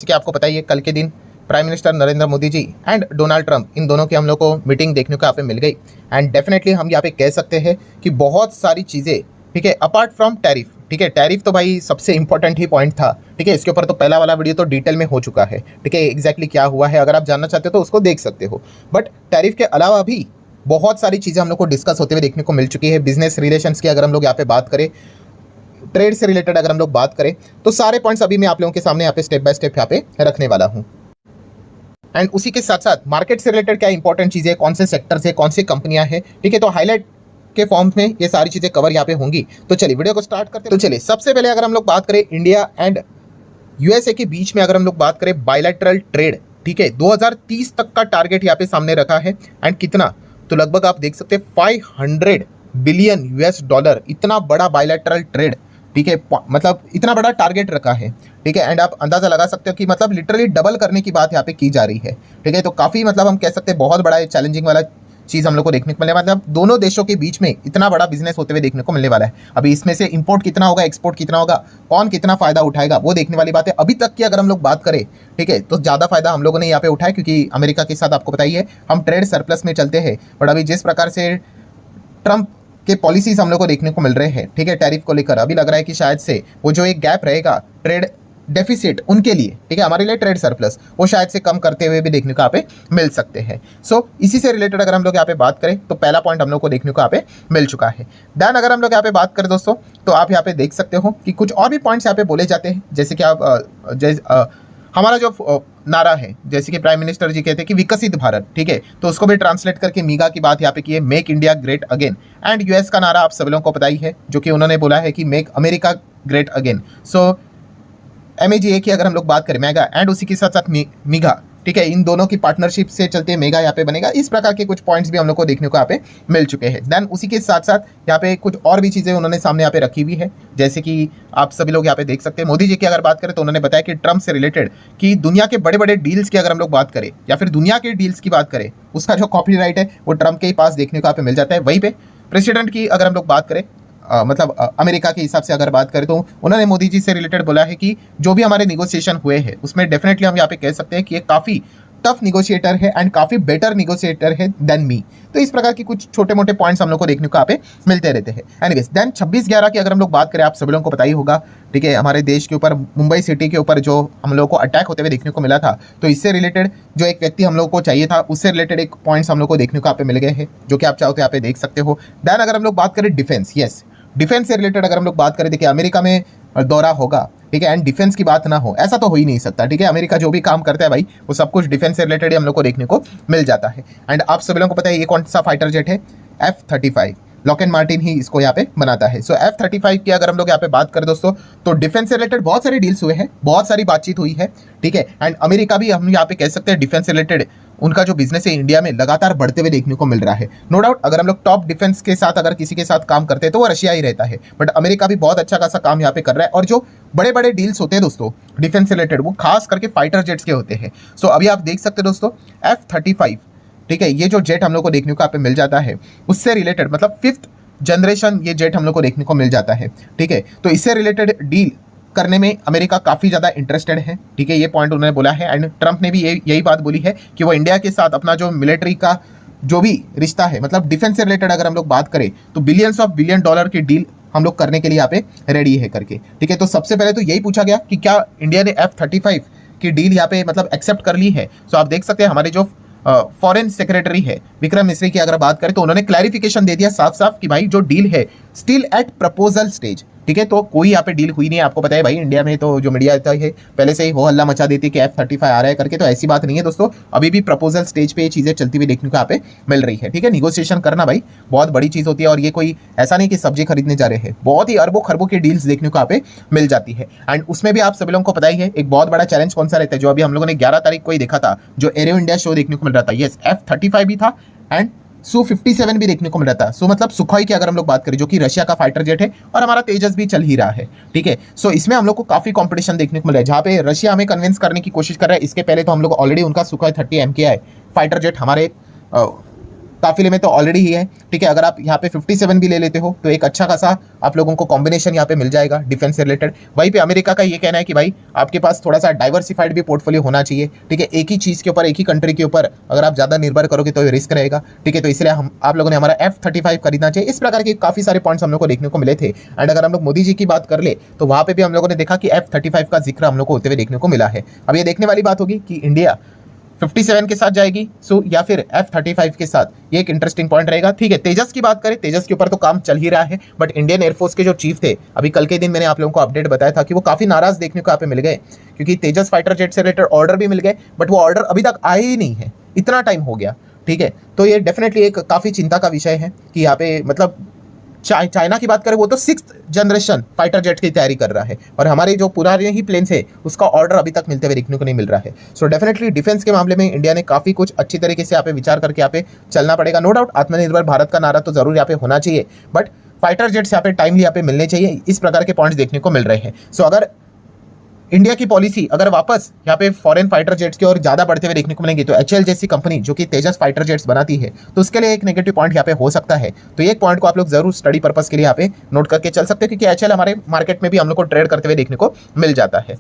कि आपको पता ही है कल के दिन prime minister Narendra Modi ji and Donald Trump, इन दोनों की हम लोग को मीटिंग देखने को यहाँ पे मिल गई। एंड डेफिनेटली हम यहाँ पे कह सकते हैं कि बहुत सारी चीज़ें, ठीक है, अपार्ट फ्रॉम टैरिफ, ठीक है, टैरिफ तो भाई सबसे इंपॉर्टेंट ही पॉइंट था, ठीक है, इसके ऊपर तो पहला वाला वीडियो तो डिटेल में हो चुका है, ठीक है, एग्जैक्टली क्या हुआ है अगर आप जानना चाहते हो तो उसको देख सकते हो। बट टैरिफ के अलावा भी बहुत सारी चीज़ें हम लोग को डिस्कस होते हुए देखने को मिल चुकी है। बिजनेस रिलेशंस की अगर हम लोग यहाँ पे बात करें, ट्रेड से रिलेटेड अगर हम लोग बात करें, तो सारे पॉइंट्स अभी मैं आप लोगों के सामने यहाँ पे स्टेप बाय स्टेप यहाँ पे रखने वाला हूँ। एंड उसी के साथ साथ मार्केट से रिलेटेड क्या इंपॉर्टेंट चीज़ें, कौन से सेक्टर से कौन सी कंपनियां हैं, ठीक है, तो हाईलाइट के फॉर्म में ये सारी चीज़ें कवर यहाँ पे होंगी। तो चलिए वीडियो को स्टार्ट करते हैं। तो चलिए सबसे पहले अगर हम लोग बात करें इंडिया एंड यूएसए के बीच में अगर हम लोग बात करें बायलैटरल ट्रेड, ठीक है, 2030 तक का टारगेट यहाँ पे सामने रखा है। एंड कितना, तो लगभग आप देख सकते हैं 500 बिलियन यूएस डॉलर, इतना बड़ा बायलैटरल ट्रेड, ठीक है, मतलब इतना बड़ा टारगेट रखा है, ठीक है। एंड आप अंदाजा लगा सकते हो कि मतलब लिटरली डबल करने की बात यहाँ पे की जा रही है, ठीक है। तो काफ़ी मतलब हम कह सकते हैं बहुत बड़ा चैलेंजिंग वाला चीज़ हम लोग को देखने को मिलने वाला है। मतलब दोनों देशों के बीच में इतना बड़ा बिजनेस होते हुए देखने को मिलने वाला है। अभी इसमें से इंपोर्ट कितना होगा, एक्सपोर्ट कितना होगा, कौन कितना फायदा उठाएगा, वो देखने वाली बात है। अभी तक की अगर हम लोग बात करें, ठीक है, तो ज़्यादा फायदा हम लोगों ने यहाँ पे उठाया, क्योंकि अमेरिका के साथ आपको पता ही है हम ट्रेड सरप्लस में चलते हैं। बट अभी जिस प्रकार से ट्रंप के पॉलिसीज हम लोग को देखने को मिल रहे हैं, ठीक है, टैरिफ को लेकर, अभी लग रहा है कि शायद से वो जो एक गैप रहेगा ट्रेड डेफिसिट उनके लिए, ठीक है, हमारे लिए ट्रेड सरप्लस, वो शायद से कम करते हुए भी देखने को यहाँ पे मिल सकते हैं। सो इसी से रिलेटेड अगर हम लोग यहाँ पे बात करें तो पहला पॉइंट हम लोग को देखने को यहाँ पे मिल चुका है। देन अगर हम लोग यहाँ पे बात करें दोस्तों, तो आप यहाँ पे देख सकते हो कि कुछ और भी पॉइंट्स यहाँ पे बोले जाते हैं, जैसे कि आप हमारा जो नारा है, जैसे कि प्राइम मिनिस्टर जी कहते हैं कि विकसित भारत, ठीक है, तो उसको भी ट्रांसलेट करके मीगा की बात यहाँ पे की है, make India great again. And US का नारा आप सभी लोगों को पता ही है, जो कि उन्होंने बोला है कि मेक अमेरिका ग्रेट अगेन। सो MEGA की अगर हम लोग बात करें, मेगा, एंड उसी के साथ साथ मीगा, ठीक है, इन दोनों की पार्टनरशिप से चलते मेगा यहाँ पे बनेगा। इस प्रकार के कुछ पॉइंट्स भी हम लोग को देखने को यहाँ पे मिल चुके हैं। देन उसी के साथ साथ यहाँ पे कुछ और भी चीज़ें उन्होंने सामने यहाँ पे रखी हुई है, जैसे कि आप सभी लोग यहाँ पे देख सकते हैं। मोदी जी की अगर बात करें तो उन्होंने बताया कि ट्रंप से रिलेटेड कि दुनिया के बड़े बड़े डील्स की अगर हम लोग बात करें, या फिर दुनिया के डील्स की बात करें, उसका जो कॉपीराइट है वो ट्रंप के ही पास देखने को यहाँ पे मिल जाता है। वहीं पे प्रेसिडेंट की अगर हम लोग बात करें, मतलब अमेरिका के हिसाब से अगर बात करें, तो उन्होंने मोदी जी से रिलेटेड बोला है कि जो भी हमारे निगोशिएशन हुए हैं उसमें डेफिनेटली हम यहाँ पे कह सकते हैं कि ये काफ़ी टफ निगोशिएटर है एंड काफ़ी बेटर निगोशिएटर है देन मी। तो इस प्रकार की कुछ छोटे मोटे पॉइंट्स हम लोग को देखने को यहाँ पे मिलते रहते हैं। एनीवेज, देन 26/11 की अगर हम लोग बात करें, आप सभी लोगों को पता ही होगा, ठीक है, हमारे देश के ऊपर, मुंबई सिटी के ऊपर जो हम लोग को अटैक होते हुए देखने को मिला था, तो इससे रिलेटेड जो एक व्यक्ति हम लोग को चाहिए था, उससे रिलेटेड एक पॉइंट्स हम लोग को देखने को यहाँ पे मिल गए हैं, जो कि आप चाहो तो यहाँ पे देख सकते हो। देन अगर हम लोग बात करें डिफेंस, यस, डिफेंस से रिलेटेड अगर हम लोग बात करें, देखिए अमेरिका में दौरा होगा, ठीक है, एंड डिफेंस की बात ना हो ऐसा तो हो ही नहीं सकता, ठीक है। अमेरिका जो भी काम करता है भाई, वो सब कुछ डिफेंस से रिलेटेड हम लोग को देखने को मिल जाता है। एंड आप सभी लोगों को पता है ये कौन सा फाइटर जेट है, F-35, लॉकहेड मार्टिन ही इसको यहाँ पे बनाता है। सो F-35 की अगर हम लोग यहाँ पे बात करें दोस्तों, तो डिफेंस से रिलेटेड बहुत सारे डील्स हुए हैं, बहुत सारी बातचीत हुई है, ठीक है। एंड अमेरिका भी हम यहाँ पे कह सकते हैं डिफेंस से रिलेटेड उनका जो बिजनेस है इंडिया में लगातार बढ़ते हुए देखने को मिल रहा है। नो डाउट अगर हम लोग टॉप डिफेंस के साथ अगर किसी के साथ काम करते हैं तो वो रशिया ही रहता है, बट अमेरिका भी बहुत अच्छा खासा काम यहाँ पे कर रहा है। और जो बड़े बड़े डील्स होते हैं दोस्तों डिफेंस से रिलेटेड, वो खास करके फाइटर जेट्स के होते हैं। सो अभी आप देख सकते हैं दोस्तों F-35, ठीक है, ये जो जेट हम लोग को देखने को यहाँ पे मिल जाता है, उससे रिलेटेड मतलब 5th जनरेशन ये जेट हम लोग को देखने को मिल जाता है, ठीक है। तो इससे रिलेटेड डील करने में अमेरिका काफ़ी ज़्यादा इंटरेस्टेड है, ठीक है, ये पॉइंट उन्होंने बोला है। एंड ट्रंप ने भी यही बात बोली है कि वो इंडिया के साथ अपना जो मिलिट्री का जो भी रिश्ता है, मतलब डिफेंस से रिलेटेड अगर हम लोग बात करें, तो बिलियंस ऑफ बिलियन डॉलर की डील हम लोग करने के लिए यहाँ पे रेडी है करके, ठीक है। तो सबसे पहले तो यही पूछा गया कि क्या इंडिया ने F-35 की डील यहाँ पे मतलब एक्सेप्ट कर ली है। सो आप देख सकते हैं हमारे जो फॉरेन सेक्रेटरी है विक्रम मिश्री की अगर बात करें, तो उन्होंने क्लैरिफिकेशन दे दिया साफ साफ कि भाई जो डील है स्टिल एट प्रपोजल स्टेज, ठीक है। तो कोई यहाँ पे डील हुई नहीं है। आपको पता है भाई इंडिया में तो जो मीडिया आता है पहले से ही वो हल्ला मचा देती है कि F-35 आ रहा है करके, तो ऐसी बात नहीं है दोस्तों, अभी भी प्रपोजल स्टेज पे ये चीज़ें चलती हुई देखने को यहाँ पे मिल रही है, ठीक है। निगोशिएशन करना भाई बहुत बड़ी चीज़ होती है, और ये कोई ऐसा नहीं कि सब्जी खरीदने जा रहे हैं, बहुत ही अरबों खरबों की डील्स देखने को यहाँ पे मिल जाती है। एंड उसमें भी आप सभी लोगों को पता ही है एक बहुत बड़ा चैलेंज कौन सा रहता है, जो अभी हम लोगों ने 11 तारीख को ही देखा था, जो एरो इंडिया शो देखने को मिल रहा था। यस, F-35 भी था एंड Su-57 भी देखने को मिल रहा था। सो मतलब सुखोई की अगर हम लोग बात करें, जो कि रशिया का फाइटर जेट है, और हमारा तेजस भी चल ही रहा है, ठीक है। सो इसमें हम लोग को काफी कंपटीशन देखने को मिल रहा है, जहाँ पे रशिया हमें कन्विंस करने की कोशिश कर रहा है। इसके पहले तो हम लोग ऑलरेडी उनका Sukhoi 30 MKI फाइटर जेट हमारे काफिले में तो ऑलरेडी ही है, ठीक है। अगर आप यहाँ पे 57 भी ले लेते हो तो एक अच्छा खासा आप लोगों को कॉम्बिनेशन यहाँ पे मिल जाएगा डिफेंस से रिलेटेड। वहीं पे अमेरिका का ये कहना है कि भाई आपके पास थोड़ा सा डाइवर्सिफाइड भी पोर्टफोलियो होना चाहिए, ठीक है। एक ही चीज़ के ऊपर, एक ही कंट्री के ऊपर अगर आप ज़्यादा निर्भर करोगे तो रिस्क रहेगा, ठीक है। तो इसलिए हम आप लोगों ने हमारा F-35 खरीदना चाहिए। इस प्रकार के काफ़ी सारे पॉइंट्स हम लोग को देखने को मिले थे। एंड अगर हम लोग मोदी जी की बात कर ले तो वहाँ पे भी हम लोगों ने देखा कि F-35 का जिक्र हम लोग को होते हुए देखने को मिला है। अब ये देखने वाली बात होगी कि इंडिया 57 के साथ जाएगी या फिर F-35 के साथ, ये एक इंटरेस्टिंग पॉइंट रहेगा, ठीक है। तेजस की बात करें, तेजस के ऊपर तो काम चल ही रहा है, बट इंडियन एयरफोर्स के जो चीफ थे, अभी कल के दिन मैंने आप लोगों को अपडेट बताया था कि वो काफी नाराज देखने को यहाँ पे मिल गए, क्योंकि तेजस फाइटर जेट से रिलेटेड ऑर्डर भी मिल गए, बट वो ऑर्डर अभी तक आए ही नहीं है, इतना टाइम हो गया, ठीक है। तो ये डेफिनेटली एक काफी चिंता का विषय है कि यहाँ पे मतलब चाइना की बात करें वो तो 6th जनरेशन फाइटर जेट की तैयारी कर रहा है, और हमारे जो पुराने ही प्लेन्स है उसका ऑर्डर अभी तक मिलते हुए देखने को नहीं मिल रहा है। सो डेफिनेटली डिफेंस के मामले में इंडिया ने काफी कुछ अच्छी तरीके से यहाँ पे विचार करके यहाँ पे चलना पड़ेगा। नो डाउट आत्मनिर्भर भारत का नारा तो जरूर यहाँ पे होना चाहिए, बट फाइटर जेट्स यहाँ पे टाइमली यहाँ पे मिलने चाहिए, इस प्रकार के पॉइंट्स देखने को मिल रहे हैं। सो अगर इंडिया की पॉलिसी अगर वापस यहाँ पे फॉरेन फाइटर जेट्स की ओर ज्यादा बढ़ते हुए देखने को मिलेंगी तो HAL जैसी कंपनी जो कि तेजस फाइटर जेट्स बनाती है, तो उसके लिए एक नेगेटिव पॉइंट यहाँ पे हो सकता है। तो ये एक पॉइंट को आप लोग जरूर स्टडी पर्पस के लिए यहाँ पे नोट करके चल सकते हैं, क्योंकि HAL हमारे मार्केट में भी हम लोग को ट्रेड करते हुए देखने को मिल जाता है।